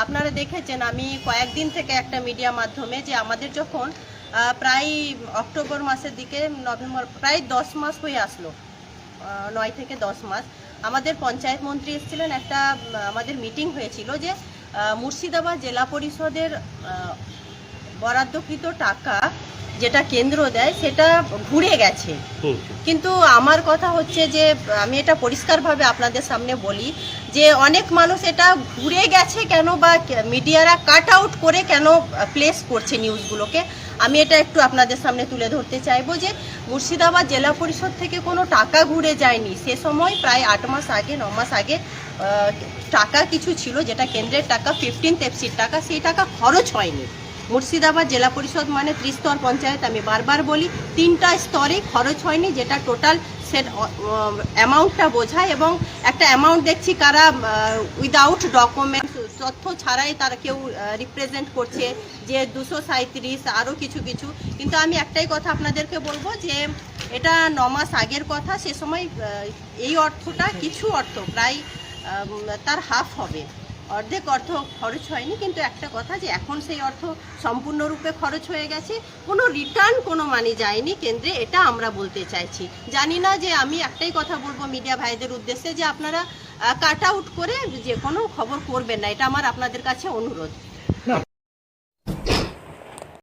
আপনারা দেখেছেন আমি কয়েকদিন থেকে একটা মিডিয়া মাধ্যমে যে আমাদের যখন প্রায় অক্টোবর মাসের দিকে নভেম্বর প্রায় 10 মাস হয়ে আসলো, 9 থেকে 10 মাস আমাদের পঞ্চায়েত মন্ত্রী এসেছিলেন, একটা আমাদের মিটিং হয়েছিল যে মুর্শিদাবাদ জেলা পরিষদের বরাদ্দকৃত টাকা যেটা কেন্দ্র দেয় সেটা ঘুরে গেছে। কিন্তু আমার কথা হচ্ছে যে আমি এটা পরিষ্কারভাবে আপনাদের সামনে বলি যে অনেক মানুষ এটা ঘুরে গেছে কেন বা মিডিয়ারা কাট আউট করে কেন প্লেস করছে নিউজগুলোকে, আমি এটা একটু আপনাদের সামনে তুলে ধরতে চাইবো যে মুর্শিদাবাদ জেলা পরিষদ থেকে কোনো টাকা ঘুরে যায়নি। সে সময় প্রায় 8 মাস আগে 9 মাস আগে টাকা কিছু ছিল যেটা কেন্দ্রের টাকা, 15th এফসির টাকা, সেই টাকা খরচ হয়নি। মুর্শিদাবাদ জেলা পরিষদ মানে ত্রিস্তর পঞ্চায়েত, আমি বারবার বলি 3টা স্তরে খরচ হয়নি, যেটা টোটাল সেট অ্যামাউন্টটা বোঝায়। এবং একটা অ্যামাউন্ট দেখছি কারা উইদাউট ডকুমেন্টস, তথ্য ছাড়াই তারা কেউ রিপ্রেজেন্ট করছে যে 237 আরও কিছু কিছু। কিন্তু আমি একটাই কথা আপনাদেরকে বলবো যে এটা 9 মাস আগের কথা, সে সময় এই অর্থটা কিছু অর্থ প্রায় তার হাফ হবে, অর্ধেক অর্থ খরচ হয়নি। কিন্তু একটা কথা যে এখন সেই অর্থ সম্পূর্ণরূপে খরচ হয়ে গেছে, কোনো রিটার্ন কোনো মানি যায়নি কেন্দ্রে, এটা আমরা বলতে চাইছি। জানি না যে আমি একটাই কথা বলবো মিডিয়া ভাইদের উদ্দেশ্যে যে আপনারা কাট আউট করে যে কোনো খবর করবেন না, এটা আমার আপনাদের কাছে অনুরোধ।